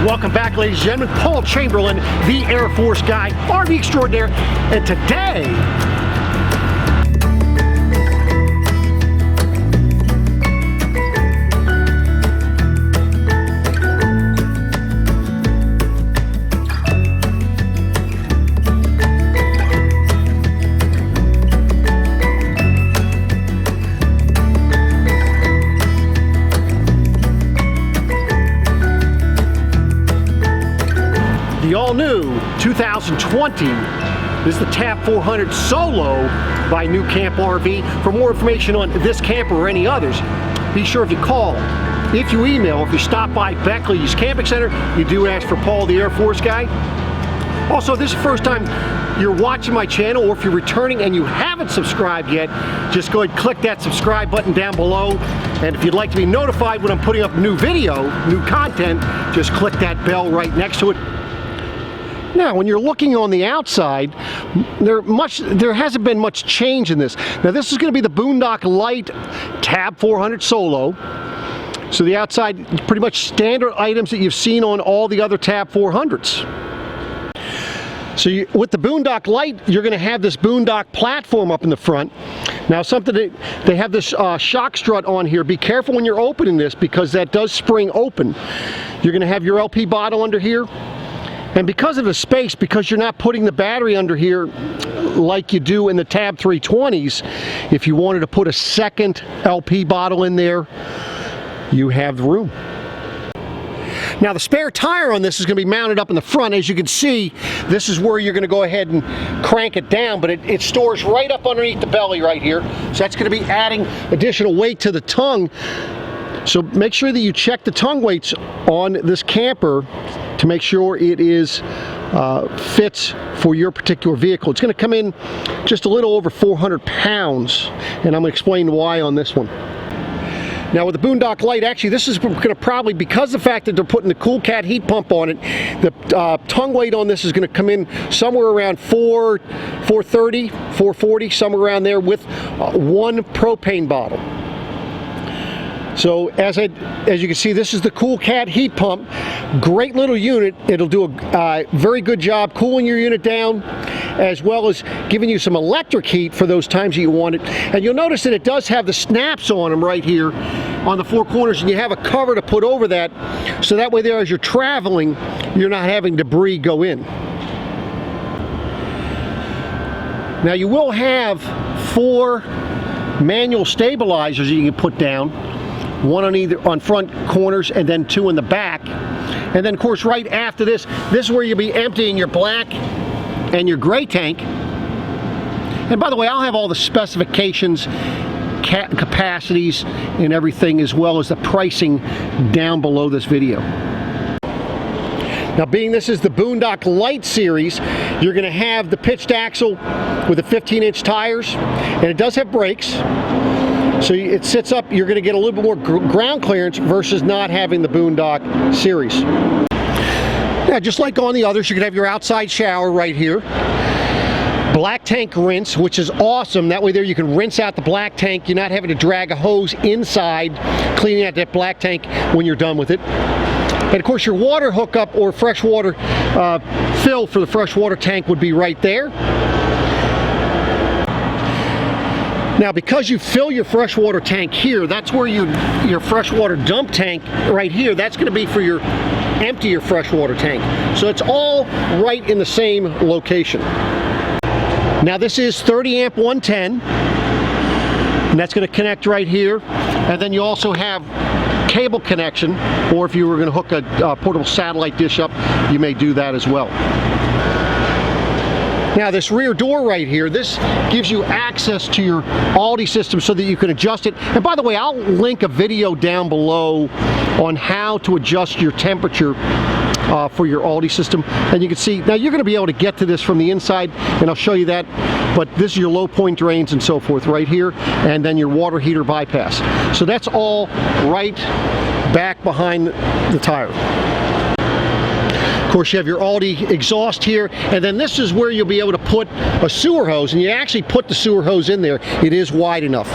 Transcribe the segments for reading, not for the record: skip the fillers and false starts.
Welcome back, ladies and gentlemen. Paul Chamberlain, the Air Force guy, RV extraordinaire, and today, the all-new 2020 is the Tab 400 Solo by New Camp RV. For more information on this camper or any others, be sure if you call, if you email, if you stop by Beckley's Camping Center, you do ask for Paul, the Air Force guy. Also, if this is the first time you're watching my channel, or if you're returning and you haven't subscribed yet, just go ahead and click that subscribe button down below. And if you'd like to be notified when I'm putting up new video, new content, just click that bell right next to it. Now, when you're looking on the outside, there hasn't been much change in this. Now, this is going to be the Boondock Light Tab 400 Solo. So the outside, pretty much standard items that you've seen on all the other Tab 400s. So with the Boondock Light, you're going to have this Boondock platform up in the front. Now, something that they have this shock strut on here. Be careful when you're opening this, because that does spring open. You're going to have your LP bottle under here. And because of the space, because you're not putting the battery under here like you do in the Tab 320s, if you wanted to put a second LP bottle in there, you have the room. Now, the spare tire on this is going to be mounted up in the front. As you can see, this is where you're going to go ahead and crank it down, but it stores right up underneath the belly right here. So that's going to be adding additional weight to the tongue. So make sure that you check the tongue weights on this camper to make sure it is fits for your particular vehicle. It's going to come in just a little over 400 pounds, and I'm going to explain why on this one. Now, with the Boondock Light, actually this is going to probably, because of the fact that they're putting the Cool Cat heat pump on it, the tongue weight on this is going to come in somewhere around 430, 440, somewhere around there, with one propane bottle. So as you can see, this is the Cool Cat heat pump. Great little unit. It'll do a very good job cooling your unit down, as well as giving you some electric heat for those times that you want it. And you'll notice that it does have the snaps on them right here on the four corners, and you have a cover to put over that, so that way there, as you're traveling, you're not having debris go in. Now, you will have 4 manual stabilizers you can put down. One on front corners, and then 2 in the back. And then, of course, right after this is where you'll be emptying your black and your gray tank. And by the way, I'll have all the specifications, capacities, and everything, as well as the pricing down below this video. Now, being this is the Boondock Light series, you're going to have the pitched axle with the 15-inch tires, and it does have brakes. So it sits up, you're going to get a little bit more ground clearance versus not having the Boondock series. Now, just like on the others, you can have your outside shower right here. Black tank rinse, which is awesome. That way there you can rinse out the black tank. You're not having to drag a hose inside, cleaning out that black tank when you're done with it. And of course, your water hookup or freshwater fill for the freshwater tank would be right there. Now, because you fill your freshwater tank here, that's where your freshwater dump tank right here, that's going to be for your empty your freshwater tank. So it's all right in the same location. Now, this is 30 amp 110, and that's going to connect right here. And then you also have cable connection, or if you were going to hook a portable satellite dish up, you may do that as well. Now, this rear door right here, this gives you access to your Aldi system so that you can adjust it. And by the way, I'll link a video down below on how to adjust your temperature for your Aldi system. And you can see, now you're going to be able to get to this from the inside, and I'll show you that. But this is your low point drains and so forth right here, and then your water heater bypass. So that's all right back behind the tire. Of course, you have your Aldi exhaust here, and then this is where you'll be able to put a sewer hose, and you actually put the sewer hose in there. It is wide enough.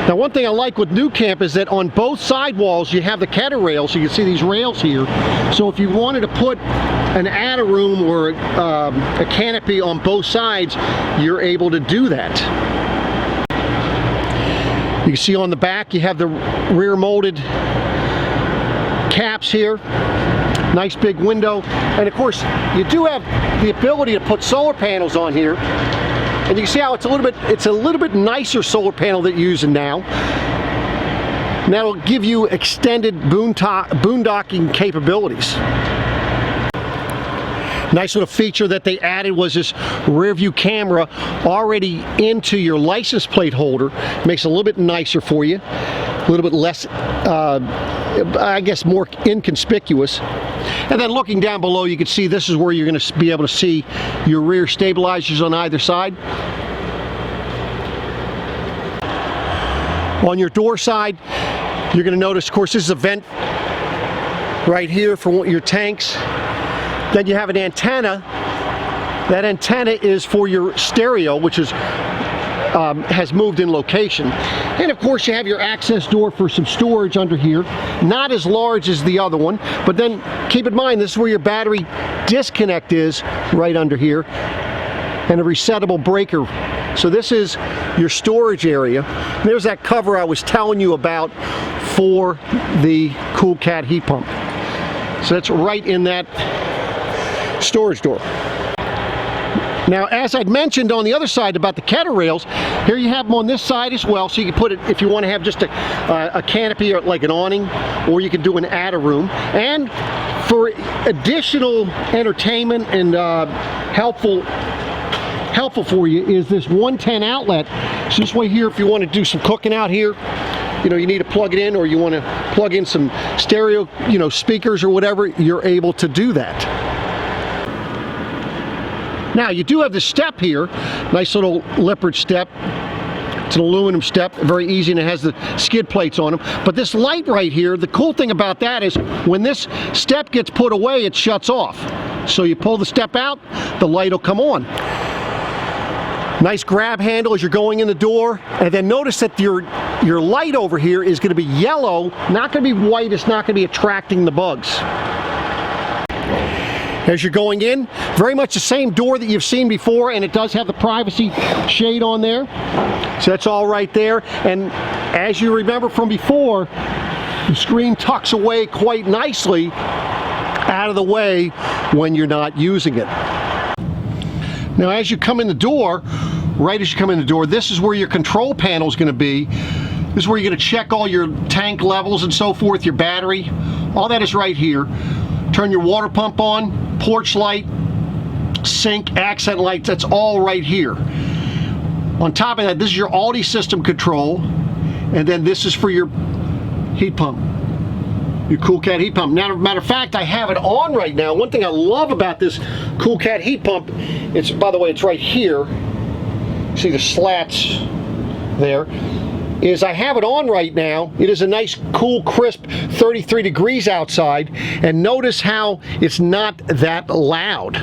Now one thing I like with New Camp is that on both sidewalls you have the kettle rails, so you can see these rails here. So if you wanted to put an attic room or a canopy on both sides, you're able to do that. You can see on the back you have the rear molded caps here. Nice big window, and of course you do have the ability to put solar panels on here, and you can see how it's a little bit nicer solar panel that you're using now. And that'll give you extended boondocking capabilities. Nice little feature that they added was this rear view camera already into your license plate holder. Makes it a little bit nicer for you, a little bit less I guess more inconspicuous. And then looking down below, you can see this is where you're going to be able to see your rear stabilizers on either side. On your door side, you're going to notice, of course, this is a vent right here for your tanks. Then you have an antenna. That antenna is for your stereo, which is has moved in location. And of course you have your access door for some storage under here. Not as large as the other one, but then keep in mind this is where your battery disconnect is, right under here, and a resettable breaker. So this is your storage area. There's that cover I was telling you about for the Cool Cat heat pump. So that's right in that storage door. Now, as I'd mentioned on the other side about the kettle rails, here you have them on this side as well, so you can put it, if you want to have just a canopy or like an awning, or you can do an attic room. And for additional entertainment and helpful for you is this 110 outlet. So this way here, if you want to do some cooking out here, you know, you need to plug it in, or you want to plug in some stereo, you know, speakers or whatever, you're able to do that. Now you do have the step here, nice little Lippert step. It's an aluminum step, very easy, and it has the skid plates on them. But this light right here, the cool thing about that is when this step gets put away, it shuts off. So you pull the step out, the light will come on. Nice grab handle as you're going in the door, and then notice that your light over here is going to be yellow, not going to be white. It's not going to be attracting the bugs. As you're going in, very much the same door that you've seen before, and it does have the privacy shade on there. So that's all right there. And as you remember from before, the screen tucks away quite nicely out of the way when you're not using it. Now as you come in the door, right as you come in the door, this is where your control panel is going to be. This is where you're going to check all your tank levels and so forth, your battery. All that is right here. Turn your water pump on, porch light, sink, accent lights, that's all right here. On top of that, this is your Aldi system control, and then this is for your heat pump, your Cool Cat heat pump. Now, matter of fact, I have it on right now. One thing I love about this Cool Cat heat pump, it's, by the way, it's right here. See the slats there. Is I have it on right now. It is a nice, cool, crisp 33 degrees outside, and notice how it's not that loud.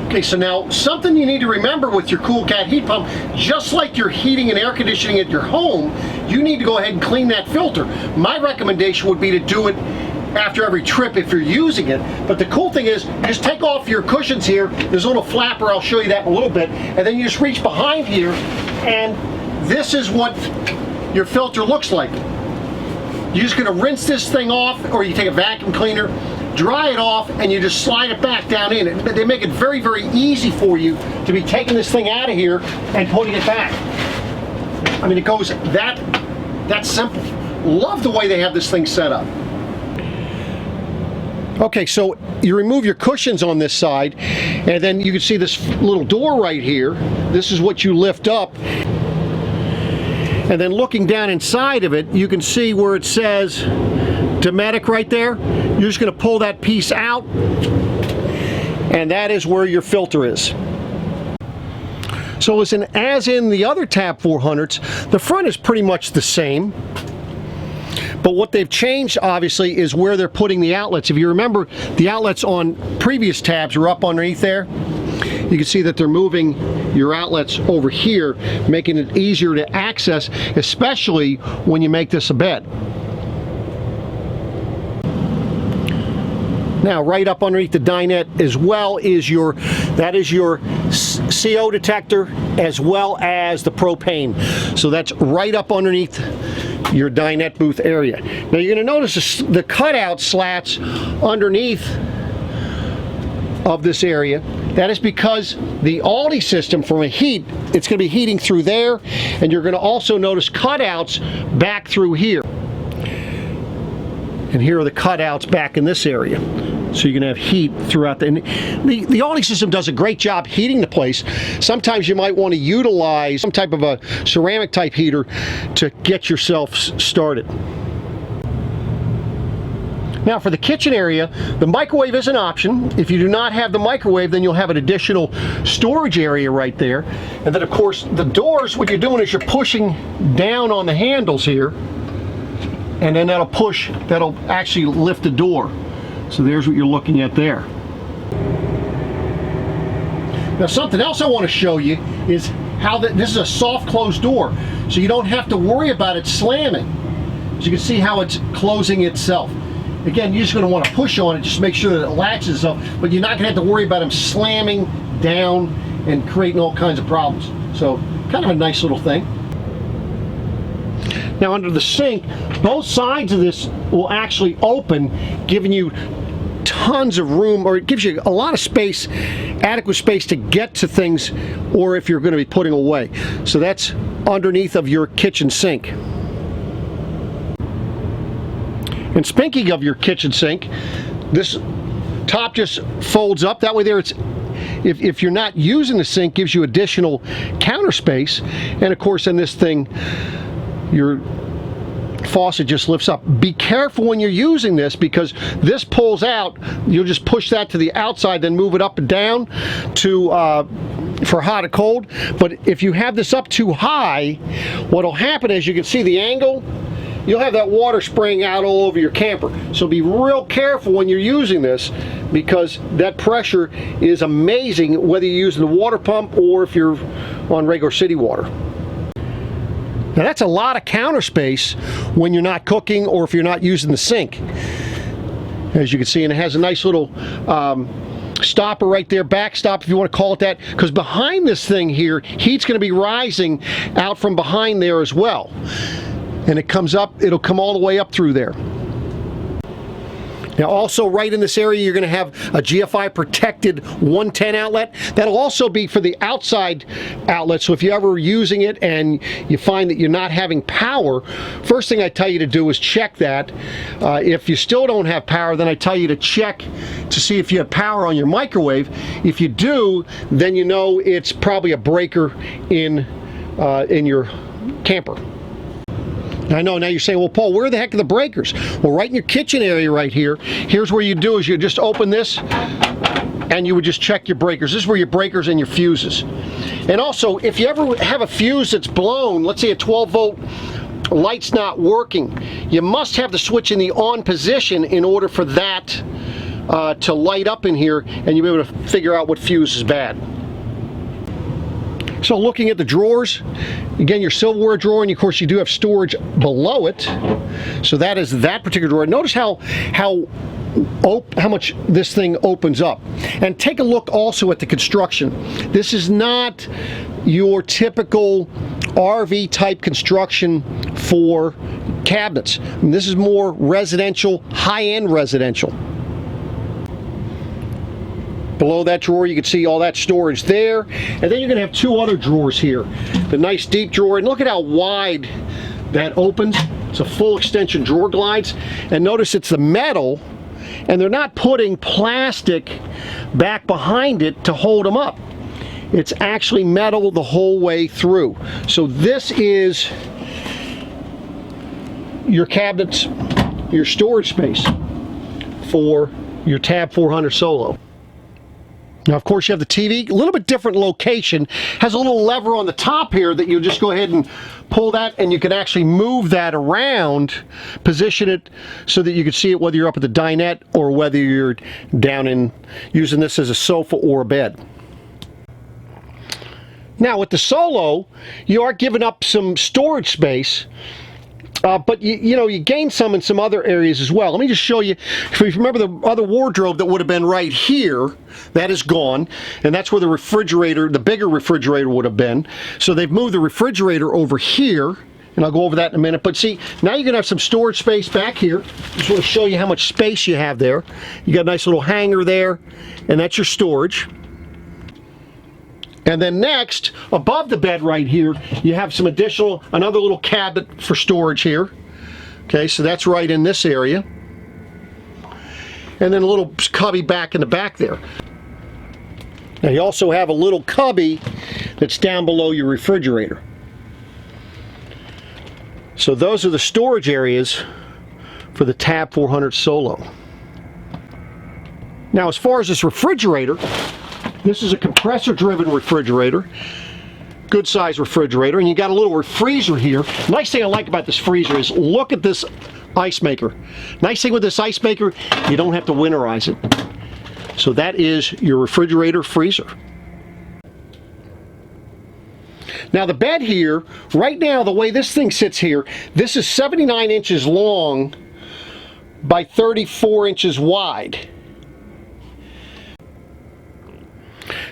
Okay, so now something you need to remember with your Cool Cat heat pump, just like your heating and air conditioning at your home, you need to go ahead and clean that filter. My recommendation would be to do it after every trip if you're using it. But the cool thing is, you just take off your cushions here. There's a little flapper, I'll show you that in a little bit, and then you just reach behind here, and this is what your filter looks like. You're just going to rinse this thing off, or you take a vacuum cleaner, dry it off, and you just slide it back down in. They make it very, very easy for you to be taking this thing out of here and putting it back. I mean, it goes that simple. Love the way they have this thing set up. Okay, so you remove your cushions on this side, and then you can see this little door right here. This is what you lift up. And then looking down inside of it, you can see where it says Dometic right there. You're just going to pull that piece out, and that is where your filter is. So listen, as in the other Tab 400s, the front is pretty much the same. But what they've changed, obviously, is where they're putting the outlets. If you remember, the outlets on previous tabs are up underneath there. you can see that they're moving your outlets over here, making it easier to access, especially when you make this a bed. Now, right up underneath the dinette as well is your CO detector as well as the propane. So that's right up underneath your dinette booth area. Now you're going to notice the cutout slats underneath of this area. That is because the Aldi system, from a heat, it's going to be heating through there, and you're going to also notice cutouts back through here. And here are the cutouts back in this area. So you're going to have heat throughout the Aldi system does a great job heating the place. Sometimes you might want to utilize some type of a ceramic type heater to get yourself started. Now for the kitchen area, the microwave is an option. If you do not have the microwave, then you'll have an additional storage area right there. And then of course the doors, what you're doing is you're pushing down on the handles here, and then that'll actually lift the door. So there's what you're looking at there. Now something else I want to show you is how this is a soft closed door, so you don't have to worry about it slamming. So you can see how it's closing itself. Again, you're just going to want to push on it, just make sure that it latches up, but you're not going to have to worry about them slamming down and creating all kinds of problems. So kind of a nice little thing. Now under the sink, both sides of this will actually open, giving you tons of room, or it gives you a lot of space, adequate space to get to things, or if you're going to be putting away. So that's underneath of your kitchen sink. And speaking of your kitchen sink, this top just folds up. That way there it's, if you're not using the sink, gives you additional counter space. And of course in this thing, your faucet just lifts up. Be careful when you're using this, because this pulls out. You'll just push that to the outside, then move it up and down to for hot or cold. But if you have this up too high, what'll happen is, you can see the angle, you'll have that water spraying out all over your camper. So be real careful when you're using this, because that pressure is amazing, whether you're using the water pump or if you're on regular city water. Now that's a lot of counter space when you're not cooking or if you're not using the sink. As you can see, and it has a nice little stopper right there, backstop if you want to call it that, because behind this thing here, heat's going to be rising out from behind there as well. And it comes up, it'll come all the way up through there. Now also right in this area, you're going to have a GFI protected 110 outlet. That'll also be for the outside outlet, so if you're ever using it and you find that you're not having power, first thing I tell you to do is check that. If you still don't have power, then I tell you to check to see if you have power on your microwave. If you do, then you know it's probably a breaker in your camper. I know, now you're saying, well, Paul, where the heck are the breakers? Well, right in your kitchen area right here, here's where you do is you just open this and you would just check your breakers. This is where your breakers and your fuses. And also, if you ever have a fuse that's blown, let's say a 12-volt light's not working, you must have the switch in the on position in order for that to light up in here, and you'll be able to figure out what fuse is bad. So looking at the drawers, again, your silverware drawer, and of course you do have storage below it. So that is that particular drawer. Notice how much this thing opens up. And take a look also at the construction. This is not your typical RV type construction for cabinets. And this is more residential, high-end residential. Below that drawer, you can see all that storage there. And then you're going to have two other drawers here. The nice deep drawer, and look at how wide that opens. It's a full extension drawer glides. And notice it's the metal, and they're not putting plastic back behind it to hold them up. It's actually metal the whole way through. So this is your cabinets, your storage space for your Tab 400 Solo. Now, of course, you have the TV, a little bit different location. Has a little lever on the top here that you just go ahead and pull that, and you can actually move that around, position it so that you can see it whether you're up at the dinette or whether you're down in using this as a sofa or a bed. Now with the Solo, you are giving up some storage space, but you gain some in some other areas as well. Let me just show you. If you remember the other wardrobe that would have been right here, that is gone, and that's where the refrigerator, the bigger refrigerator, would have been. So they've moved the refrigerator over here, and I'll go over that in a minute. But see, now you're going to have some storage space back here. Just want to show you how much space you have there. You got a nice little hanger there, and that's your storage. And then next, above the bed right here, you have some another little cabinet for storage here. Okay, so that's right in this area. And then a little cubby back in the back there. Now you also have a little cubby that's down below your refrigerator. So those are the storage areas for the Tab 400 Solo. Now as far as this refrigerator, this is a compressor-driven refrigerator, good size refrigerator, and you got a little freezer here. Nice thing I like about this freezer is look at this ice maker. Nice thing with this ice maker, you don't have to winterize it. So that is your refrigerator freezer. Now the bed here, right now the way this thing sits here, this is 79 inches long by 34 inches wide.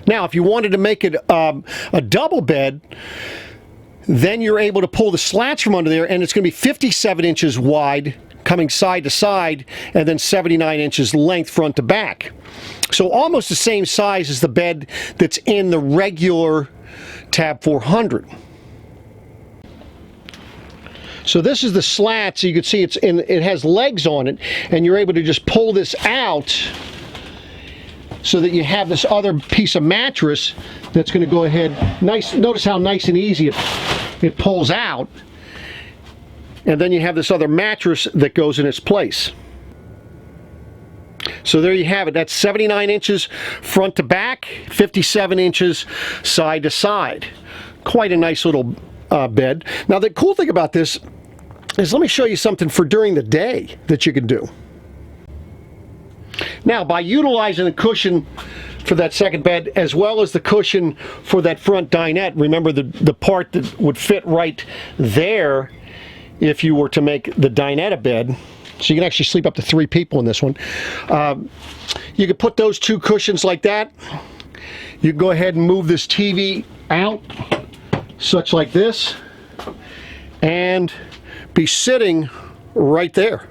Now, if you wanted to make it a double bed, then you're able to pull the slats from under there, and it's going to be 57 inches wide, coming side to side, and then 79 inches length front to back. So almost the same size as the bed that's in the regular Tab 400. So this is the slat, so you can see it has legs on it, and you're able to just pull this out so that you have this other piece of mattress that's going to go ahead. Nice. Notice how nice and easy it pulls out. And then you have this other mattress that goes in its place. So there you have it. That's 79 inches front to back, 57 inches side to side. Quite a nice little bed. Now the cool thing about this is, let me show you something for during the day that you can do. Now, by utilizing the cushion for that second bed, as well as the cushion for that front dinette, remember the part that would fit right there if you were to make the dinette a bed, so you can actually sleep up to 3 people in this one. You could put those 2 cushions like that. You can go ahead and move this TV out, such like this, and be sitting right there.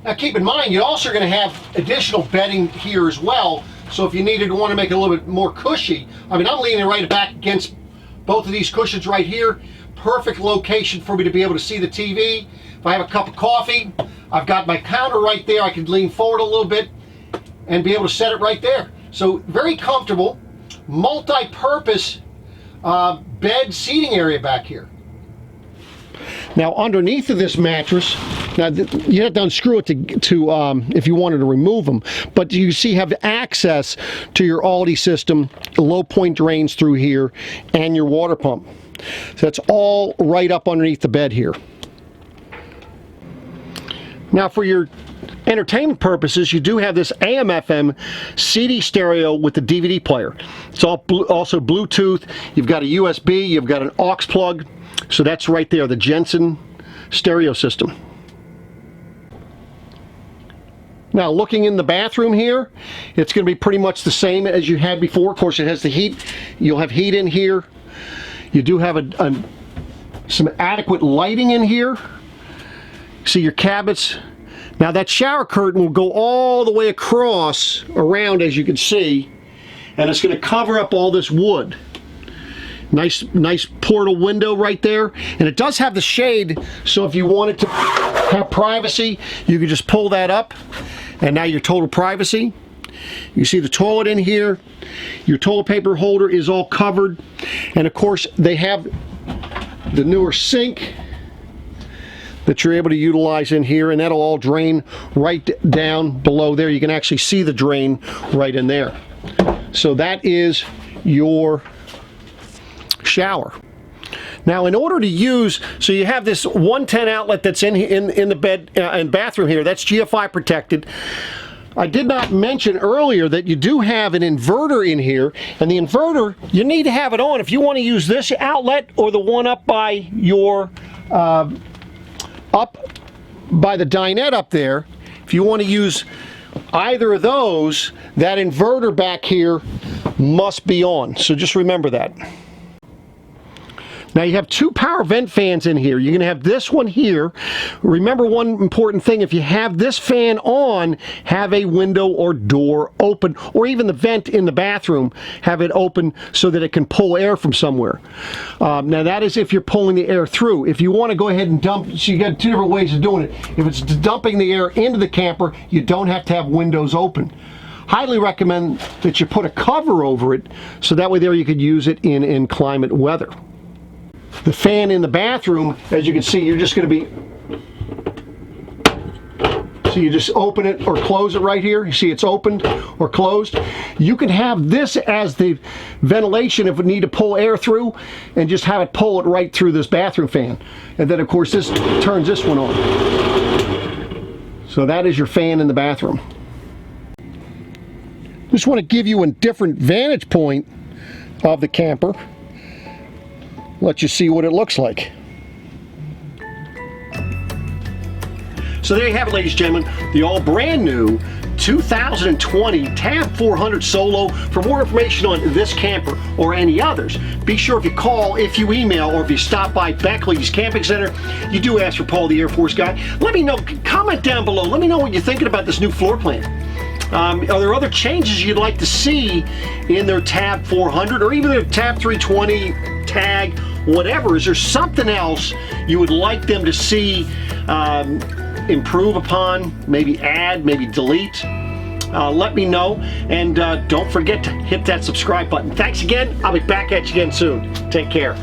Now keep in mind, you're also going to have additional bedding here as well, so if you needed to want to make it a little bit more cushy, I mean, I'm leaning right back against both of these cushions right here. Perfect location for me to be able to see the TV. If I have a cup of coffee, I've got my counter right there. I can lean forward a little bit and be able to set it right there. So very comfortable, multi-purpose bed seating area back here. Now underneath of this mattress, now you have to unscrew it to if you wanted to remove them, but you see have access to your Aldi system, low point drains through here, and your water pump. So that's all right up underneath the bed here. Now for your entertainment purposes, you do have this AM/FM CD stereo with the DVD player. It's also Bluetooth. You've got a USB, you've got an aux plug. So that's right there, the Jensen stereo system. Now looking in the bathroom here, it's going to be pretty much the same as you had before. Of course it has the heat. You'll have heat in here. You do have some adequate lighting in here. See your cabinets. Now that shower curtain will go all the way across around, as you can see, and it's going to cover up all this wood. Nice portal window right there, and it does have the shade, so if you wanted to have privacy, you could just pull that up, and now your total privacy. You see the toilet in here. Your toilet paper holder is all covered, and of course they have the newer sink that you're able to utilize in here, and that'll all drain right down below there. You can actually see the drain right in there. So that is your shower. Now in order to use, so you have this 110 outlet that's in the bed and bathroom here, that's GFI protected. I did not mention earlier that you do have an inverter in here, and the inverter, you need to have it on if you want to use this outlet or the one up by your up by the dinette up there. If you want to use either of those, that inverter back here must be on. So just remember that. Now you have two power vent fans in here. You're going to have this one here. Remember one important thing, if you have this fan on, have a window or door open, or even the vent in the bathroom, have it open so that it can pull air from somewhere. Now that is if you're pulling the air through. If you want to go ahead and dump, so you got two different ways of doing it. If it's dumping the air into the camper, you don't have to have windows open. Highly recommend that you put a cover over it so that way there you could use it in inclement weather. The fan in the bathroom, as you can see, you're just going to be, so you just open it or close it right here. You see it's opened or closed. You can have this as the ventilation if we need to pull air through, and just have it pull it right through this bathroom fan. And then of course this turns this one on. So that is your fan in the bathroom. Just want to give you a different vantage point of the camper. Let you see what it looks like. So there you have it, ladies and gentlemen, the all brand new 2020 Tab 400 Solo. For more information on this camper or any others, be sure if you call, if you email, or if you stop by Beckley's Camping Center, you do ask for Paul the Air Force guy. Let me know, comment down below, let me know what you're thinking about this new floor plan. Are there other changes you'd like to see in their Tab 400 or even their Tab 320, Tag, whatever? Is there something else you would like them to see improve upon, maybe add, maybe delete? Let me know, and don't forget to hit that subscribe button. Thanks again. I'll be back at you again soon. Take care.